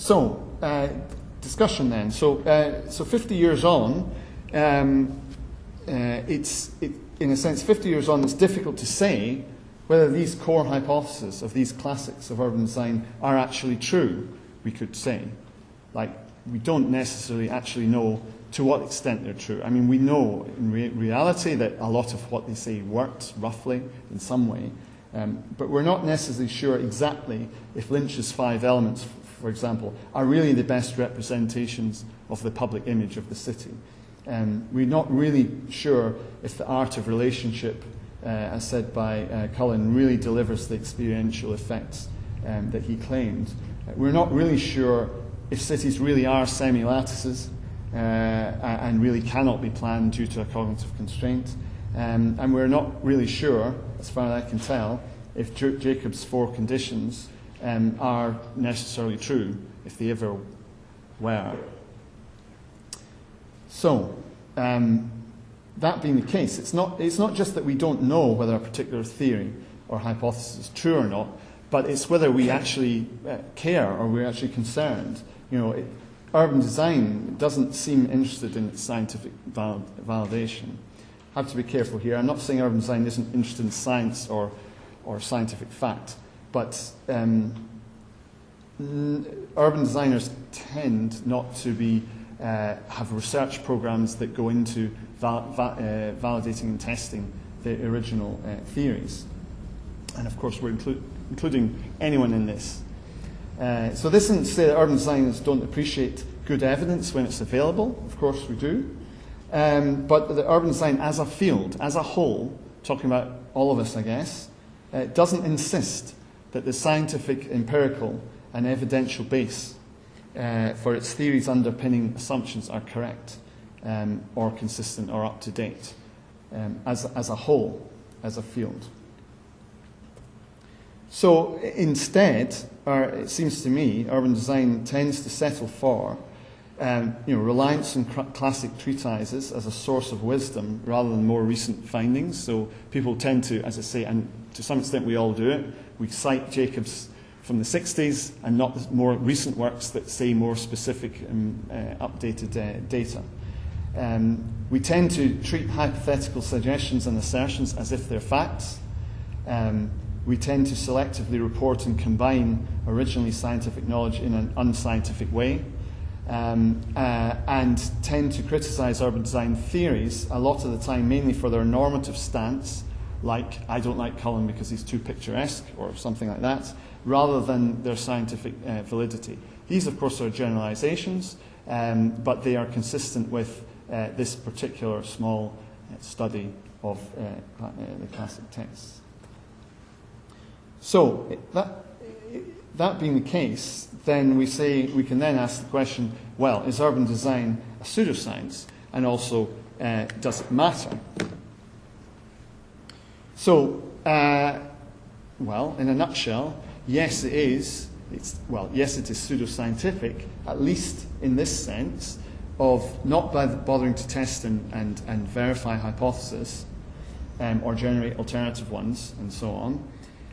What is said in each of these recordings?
So, discussion then. So 50 years on, in a sense, 50 years on, it's difficult to say whether these core hypotheses of these classics of urban design are actually true, we could say. Like, we don't necessarily actually know to what extent they're true. I mean, we know in reality that a lot of what they say worked, roughly, in some way. But we're not necessarily sure exactly if Lynch's 5 elements, for example, are really the best representations of the public image of the city. We're not really sure if the art of relationship, as said by Cullen, really delivers the experiential effects that he claimed. We're not really sure if cities really are semi-lattices and really cannot be planned due to a cognitive constraint. And we're not really sure, as far as I can tell, if Jacob's 4 conditions are necessarily true, if they ever were. So, that being the case, it's not just that we don't know whether a particular theory or hypothesis is true or not, but it's whether we actually care or we're actually concerned. You know, urban design doesn't seem interested in its scientific validation. I have to be careful here. I'm not saying urban design isn't interested in science or scientific fact, but urban designers tend not to be have research programs that go into validating and testing the original theories. And of course, we're including anyone in this. So this isn't to say that urban designers don't appreciate good evidence when it's available. Of course we do. But the urban design as a field, as a whole, talking about all of us, I guess, doesn't insist that the scientific, empirical, and evidential base for its theories underpinning assumptions are correct, or consistent, or up to date, as a whole, as a field. So instead, it seems to me, urban design tends to settle for reliance on classic treatises as a source of wisdom rather than more recent findings. So people tend to, as I say, and to some extent we all do it, we cite Jacobs from the 60s and not the more recent works that say more specific updated data. We tend to treat hypothetical suggestions and assertions as if they're facts. We tend to selectively report and combine originally scientific knowledge in an unscientific way. And tend to criticize urban design theories a lot of the time, mainly for their normative stance, like I don't like Cullen because he's too picturesque or something like that, rather than their scientific validity. These, of course, are generalizations, but they are consistent with this particular small study of the classic texts. So that being the case, then we can then ask the question, well, is urban design a pseudoscience? And also, does it matter? So, well, in a nutshell, yes, it is. Yes, it is pseudoscientific, at least in this sense, of not bothering to test and verify hypotheses or generate alternative ones, and so on.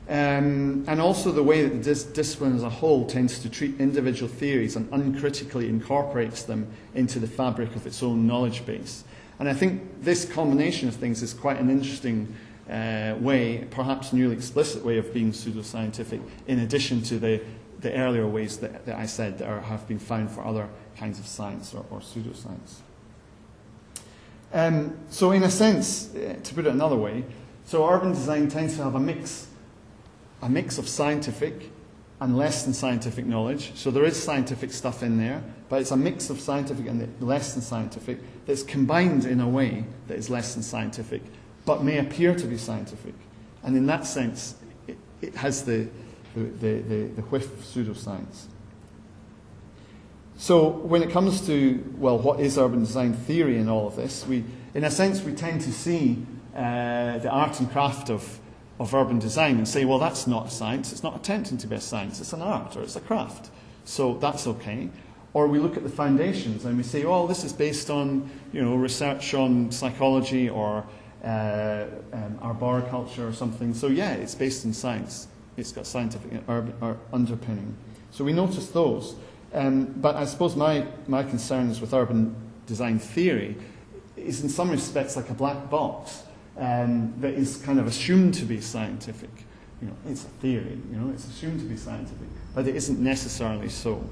And also the way that the discipline as a whole tends to treat individual theories and uncritically incorporates them into the fabric of its own knowledge base. And I think this combination of things is quite an interesting way, perhaps newly explicit way of being pseudoscientific, in addition to the earlier ways that I said that have been found for other kinds of science or pseudoscience. So in a sense, to put it another way, so urban design tends to have a mix of scientific and less than scientific knowledge. So there is scientific stuff in there, but it's a mix of scientific and less than scientific that's combined in a way that is less than scientific, but may appear to be scientific. And in that sense, it has the whiff of pseudoscience. So when it comes to, well, what is urban design theory in all of this, in a sense, we tend to see the art and craft of urban design and say, well, that's not a science, it's not attempting to be a science, it's an art or it's a craft. So that's okay. Or we look at the foundations and we say, oh, this is based on, research on psychology or arboriculture or something. So yeah, it's based in science. It's got scientific underpinning. So we notice those. But I suppose my concerns with urban design theory is in some respects like a black box that is kind of assumed to be scientific. It's a theory, it's assumed to be scientific, but it isn't necessarily so.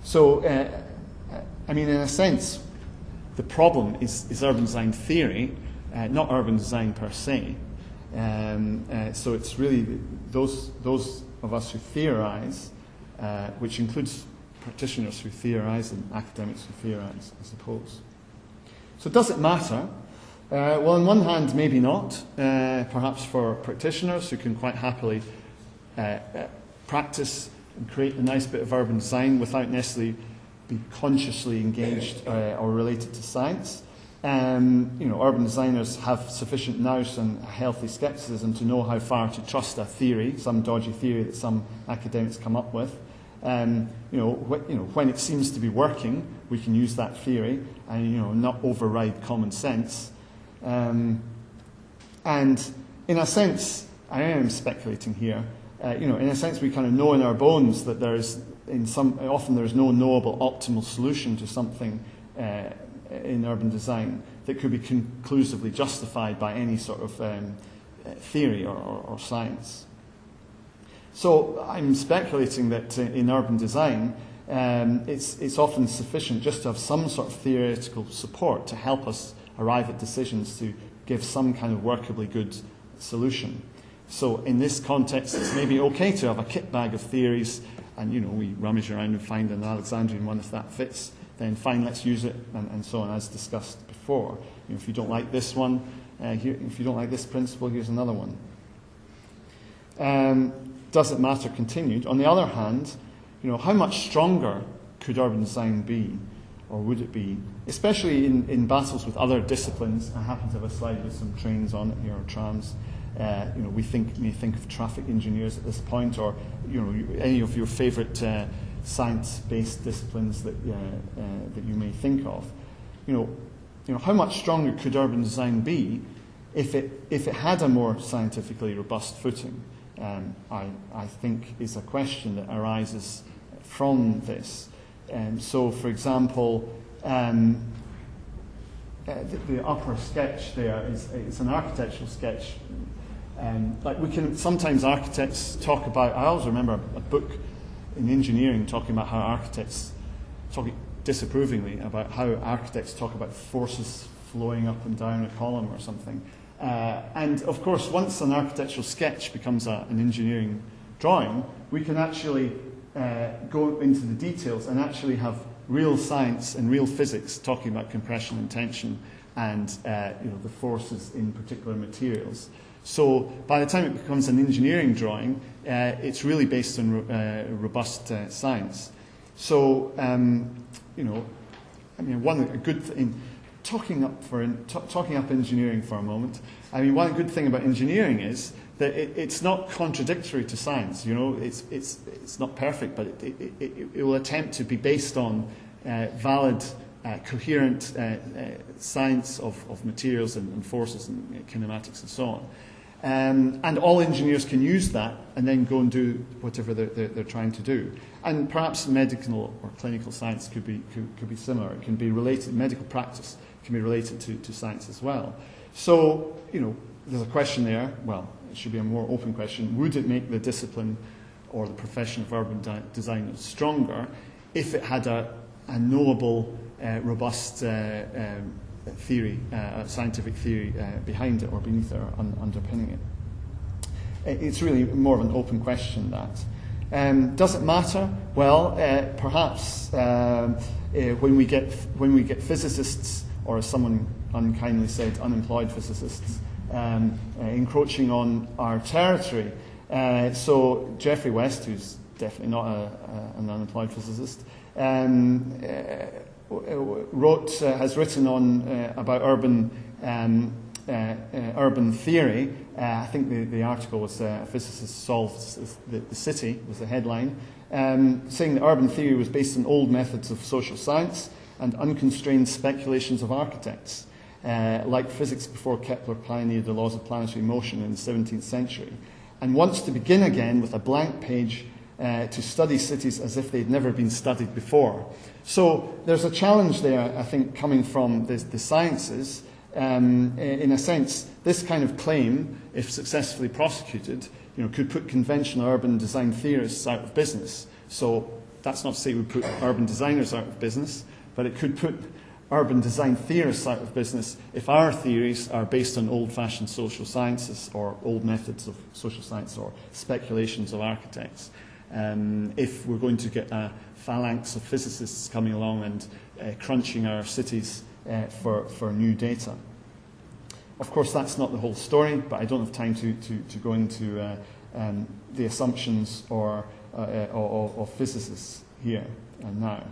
So, in a sense, the problem is urban design theory, not urban design per se. So it's really those of us who theorize, which includes practitioners who theorize and academics who theorize, I suppose. So does it matter? Well, on one hand, maybe not. Perhaps for practitioners who can quite happily practice and create a nice bit of urban design without necessarily be consciously engaged or related to science. Urban designers have sufficient nous and healthy skepticism to know how far to trust a theory, some dodgy theory that some academics come up with. When it seems to be working, we can use that theory and not override common sense. And in a sense, I am speculating here. In a sense, we kind of know in our bones that often there is no knowable optimal solution to something in urban design that could be conclusively justified by any sort of theory or science. So I'm speculating that in urban design, it's often sufficient just to have some sort of theoretical support to help us arrive at decisions to give some kind of workably good solution. So in this context, it's maybe okay to have a kit bag of theories, and we rummage around and find an Alexandrian one if that fits. Then fine, let's use it, and so on, as discussed before. If you don't like this one, if you don't like this principle, here's another one. Does it matter continued? On the other hand, how much stronger could urban design be, or would it be, especially in battles with other disciplines? I happen to have a slide with some trains on it here, or trams. We may think of traffic engineers at this point, or any of your favourite science-based disciplines that you may think of. How much stronger could urban design be if it had a more scientifically robust footing? I think is a question that arises from this. So, for example, the upper sketch there it's an architectural sketch. Sometimes architects talk about. I always remember a book in engineering talking about how architects talking disapprovingly about how architects talk about forces flowing up and down a column or something. And of course, once an architectural sketch becomes an engineering drawing, we can actually go into the details and actually have real science and real physics talking about compression and tension and the forces in particular materials. So by the time it becomes an engineering drawing, it's really based on robust science. So talking up engineering for a moment. One good thing about engineering is that it's not contradictory to science. It's not perfect, but it will attempt to be based on valid, coherent science of materials and forces and kinematics and so on. And all engineers can use that and then go and do whatever they're trying to do. And perhaps medical or clinical science could be similar. It can be related. Medical practice can be related to science as well. So there's a question there. Well, it should be a more open question. Would it make the discipline or the profession of urban design stronger if it had a knowable, robust theory, scientific theory behind it or beneath it or underpinning it? It's really more of an open question, that. Does it matter? Well, perhaps when we get physicists, or as someone unkindly said, unemployed physicists, encroaching on our territory. So Geoffrey West, who's definitely not an unemployed physicist, has written on about urban theory. I think the article was "A Physicist Solves the City" was the headline, saying that urban theory was based on old methods of social science and unconstrained speculations of architects, like physics before Kepler pioneered the laws of planetary motion in the 17th century, and wants to begin again with a blank page to study cities as if they'd never been studied before. So there's a challenge there, I think, coming from the sciences. In a sense, this kind of claim, if successfully prosecuted, could put conventional urban design theorists out of business. So that's not to say we put urban designers out of business, but it could put urban design theorists out of business if our theories are based on old-fashioned social sciences or old methods of social science or speculations of architects. If we're going to get a phalanx of physicists coming along and crunching our cities for new data. Of course, that's not the whole story, but I don't have time to go into the assumptions of physicists here and now.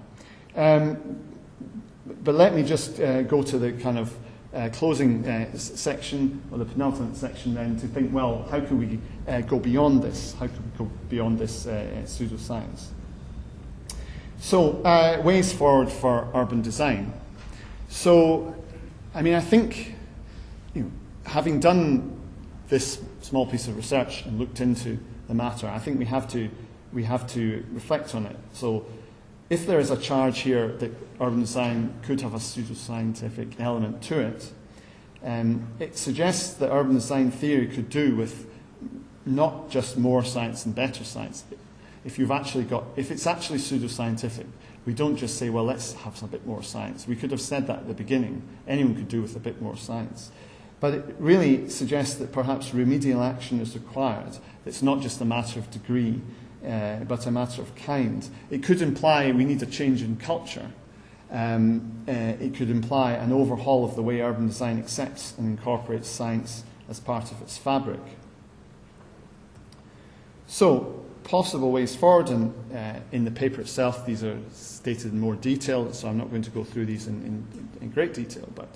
But let me just go to the kind of closing section, or the penultimate section then, to think, well, how can we go beyond this? How can we go beyond this pseudoscience? So, ways forward for urban design. So, I mean, I think, having done this small piece of research and looked into the matter, I think we have to reflect on it. So, if there is a charge here that urban design could have a pseudoscientific element to it, it suggests that urban design theory could do with not just more science and better science. If it's actually pseudoscientific, we don't just say, well, let's have a bit more science. We could have said that at the beginning. Anyone could do with a bit more science. But it really suggests that perhaps remedial action is required. It's not just a matter of degree, but a matter of kind. It could imply we need a change in culture. It could imply an overhaul of the way urban design accepts and incorporates science as part of its fabric. So, possible ways forward, and in the paper itself these are stated in more detail, so I'm not going to go through these in great detail, but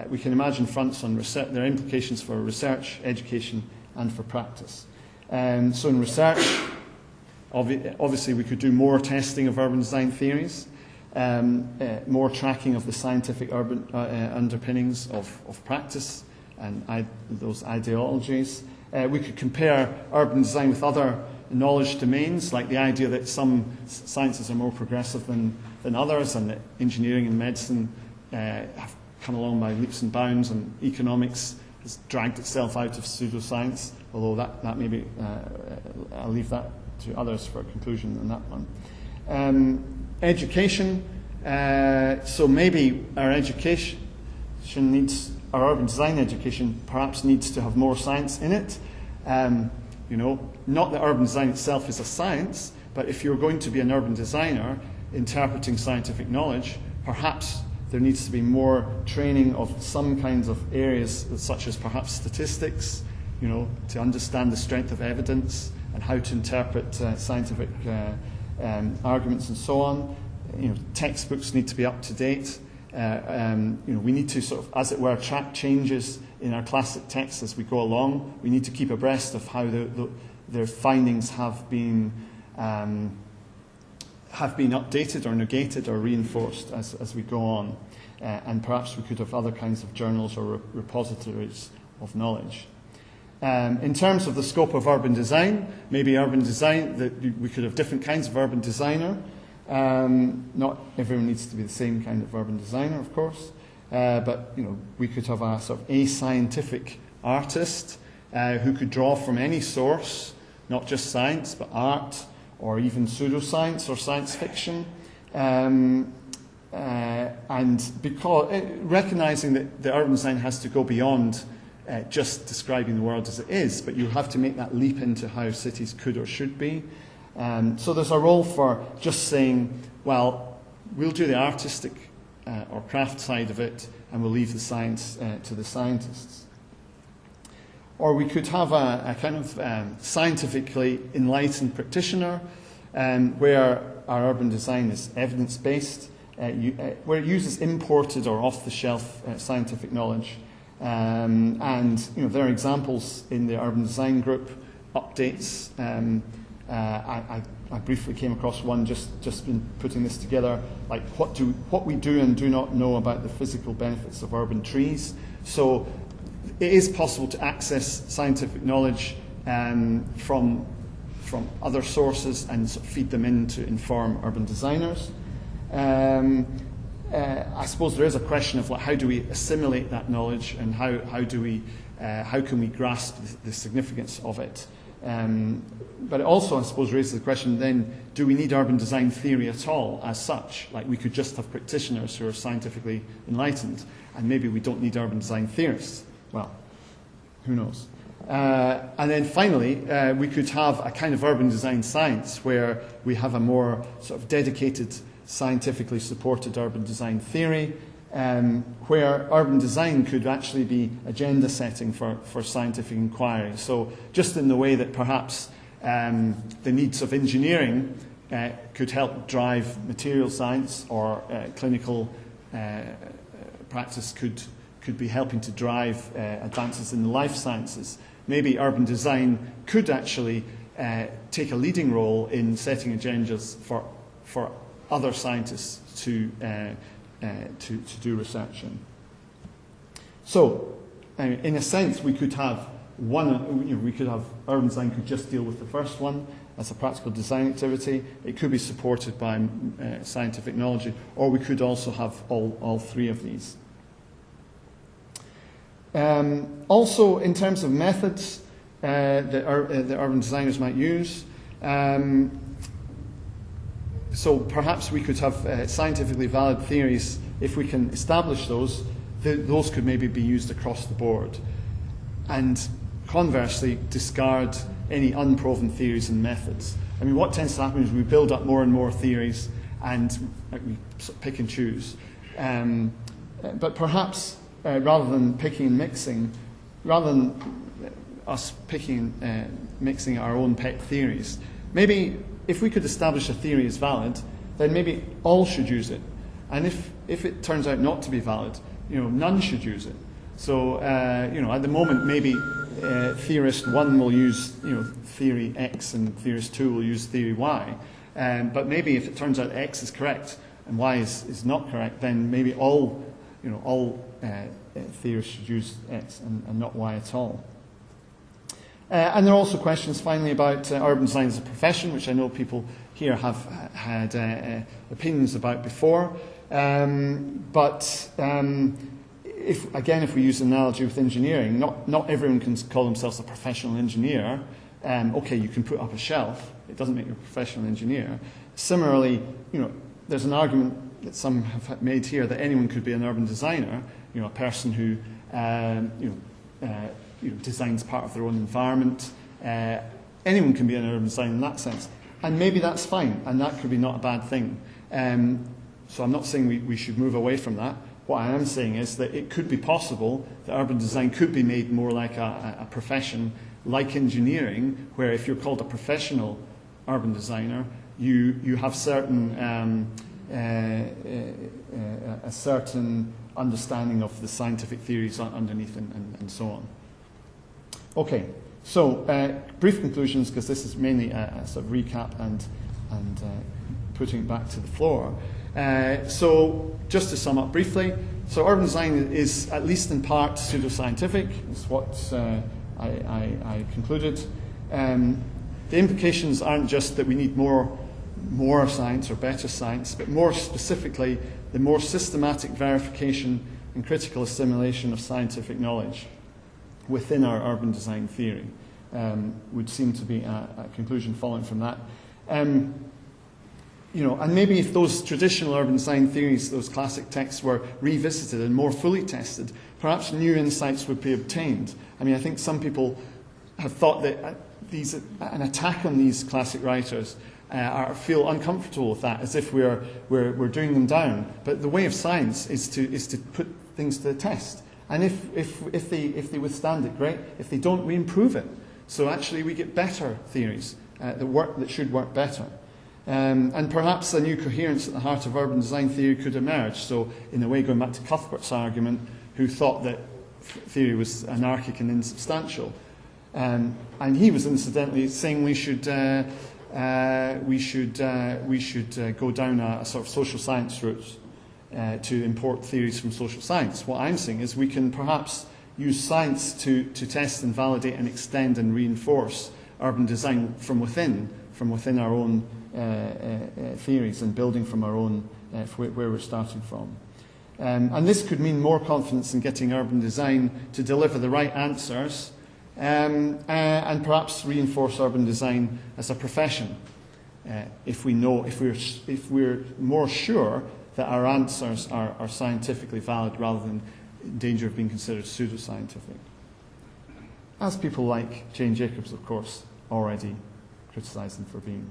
we can imagine fronts on research. There are implications for research, education, and for practice. So in research, obviously we could do more testing of urban design theories, more tracking of the scientific urban underpinnings of practice and those ideologies. We could compare urban design with other knowledge domains, like the idea that some sciences are more progressive than others, and that engineering and medicine have come along by leaps and bounds, and economics has dragged itself out of pseudoscience, although that maybe, I'll leave that to others for a conclusion on that one. Education, so maybe our education needs, our urban design education perhaps needs to have more science in it. Not that urban design itself is a science, but if you're going to be an urban designer interpreting scientific knowledge, perhaps there needs to be more training of some kinds of areas, such as perhaps statistics, to understand the strength of evidence and how to interpret scientific arguments and so on. Textbooks need to be up to date. We need to sort of, as it were, track changes in our classic texts as we go along. We need to keep abreast of how their findings have been updated or negated or reinforced as we go on. And perhaps we could have other kinds of journals or repositories of knowledge. In terms of the scope of urban design, maybe urban design, we could have different kinds of urban designer. Not everyone needs to be the same kind of urban designer, of course. But we could have a sort of ascientific artist who could draw from any source, not just science, but art, or even pseudoscience or science fiction, and because recognizing that the urban design has to go beyond just describing the world as it is, but you have to make that leap into how cities could or should be. So there's a role for just saying, well, we'll do the artistic or craft side of it, and we'll leave the science to the scientists. Or we could have a kind of scientifically enlightened practitioner, where our urban design is evidence-based, where it uses imported or off-the-shelf scientific knowledge. And there are examples in the urban design group, updates. I briefly came across one just been putting this together, like what we do and do not know about the physical benefits of urban trees. So it is possible to access scientific knowledge from from other sources and sort of feed them in to inform urban designers. I suppose there is a question of, like, how do we assimilate that knowledge, and how can we grasp the significance of it? But it also, I suppose, raises the question then, do we need urban design theory at all as such? Like, we could just have practitioners who are scientifically enlightened, and maybe we don't need urban design theorists. Well, who knows? And then finally, we could have a kind of urban design science where we have a more sort of dedicated, scientifically supported urban design theory, where urban design could actually be agenda setting for scientific inquiry. So just in the way that perhaps the needs of engineering could help drive material science, or clinical practice could be helping to drive advances in the life sciences. Maybe urban design could actually take a leading role in setting agendas for other scientists to do research in. So, in a sense, we could have urban design could just deal with the first one as a practical design activity. It could be supported by scientific knowledge, or we could also have all three of these. Also, in terms of methods that urban designers might use, so perhaps we could have scientifically valid theories. If we can establish those, those could maybe be used across the board. And conversely, discard any unproven theories and methods. I mean, what tends to happen is we build up more and more theories, and we sort of pick and choose. But perhaps rather than picking and mixing, rather than us picking and mixing our own pet theories, maybe if we could establish a theory is valid, then maybe all should use it. And if it turns out not to be valid, none should use it. So, at the moment, maybe theorist 1 will use, theory X, and theorist 2 will use theory Y. But maybe if it turns out X is correct and Y is not correct, then maybe all theorists should use X and not Y at all. And there are also questions, finally, about urban design as a profession, which I know people here have had opinions about before. But if we use an analogy with engineering, not everyone can call themselves a professional engineer. Okay, you can put up a shelf. It doesn't make you a professional engineer. Similarly, there's an argument that some have made here that anyone could be an urban designer. A person who designs part of their own environment. Anyone can be an urban designer in that sense. And maybe that's fine, and that could be not a bad thing. So I'm not saying we should move away from that. What I am saying is that it could be possible that urban design could be made more like a profession, like engineering, where if you're called a professional urban designer, you have certain a certain understanding of the scientific theories underneath and so on. Okay, so brief conclusions, because this is mainly a sort of recap and putting it back to the floor. So just to sum up briefly, so urban design is at least in part pseudoscientific, is what I concluded. The implications aren't just that we need more science or better science, but more specifically, the more systematic verification and critical assimilation of scientific knowledge within our urban design theory would seem to be a conclusion following from that. And maybe if those traditional urban design theories, those classic texts, were revisited and more fully tested, perhaps new insights would be obtained. I mean, I think some people have thought that an attack on these classic writers feel uncomfortable with that, as if we're doing them down. But the way of science is to put things to the test. And if they withstand it, great. If they don't, we improve it. So actually, we get better theories that should work better. And perhaps a new coherence at the heart of urban design theory could emerge. So, in a way, going back to Cuthbert's argument, who thought that theory was anarchic and insubstantial, and he was incidentally saying we should go down a sort of social science route to import theories from social science. What I'm saying is we can perhaps use science to test and validate and extend and reinforce urban design from within our own theories, and building from our own, where we're starting from. And this could mean more confidence in getting urban design to deliver the right answers, and perhaps reinforce urban design as a profession. If we're more sure that our answers are scientifically valid rather than in danger of being considered pseudoscientific. As people like Jane Jacobs, of course, already criticise them for being.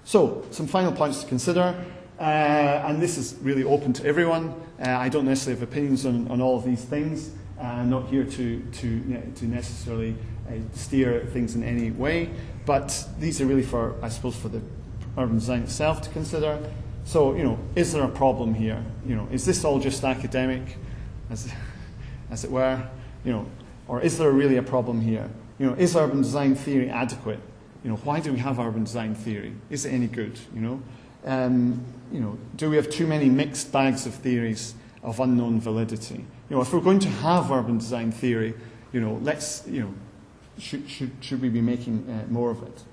So, some final points to consider, and this is really open to everyone. I don't necessarily have opinions on all of these things. I'm not here to necessarily steer things in any way, but these are really for, I suppose, for the urban design itself to consider. So, is there a problem here? Is this all just academic, as it were? Or is there really a problem here? Is urban design theory adequate? Why do we have urban design theory? Is it any good? Do we have too many mixed bags of theories of unknown validity? If we're going to have urban design theory, should we be making more of it?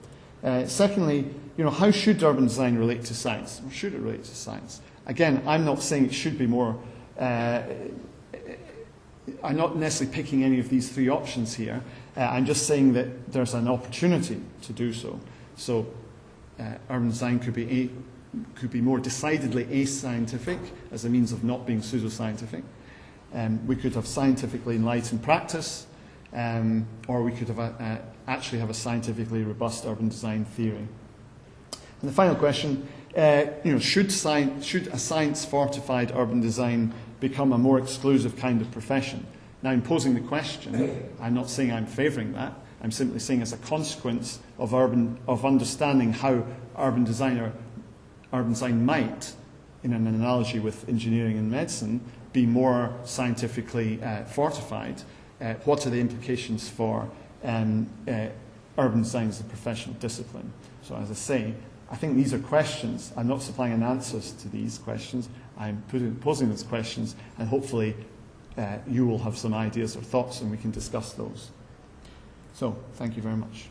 Secondly, how should urban design relate to science? Or should it relate to science? Again, I'm not saying it should be more. I'm not necessarily picking any of these three options here. I'm just saying that there's an opportunity to do so. So, urban design could be more decidedly ascientific as a means of not being pseudoscientific. We could have scientifically enlightened practice, or we could have actually have a scientifically robust urban design theory. And the final question: should a science-fortified urban design become a more exclusive kind of profession? Now, in posing the question, I'm not saying I'm favouring that. I'm simply saying, as a consequence of understanding how urban design might, in an analogy with engineering and medicine, be more scientifically fortified. What are the implications for urban design as a professional discipline? So, as I say, I think these are questions. I'm not supplying answers to these questions. I'm posing those questions, and hopefully you will have some ideas or thoughts, and we can discuss those. So, thank you very much.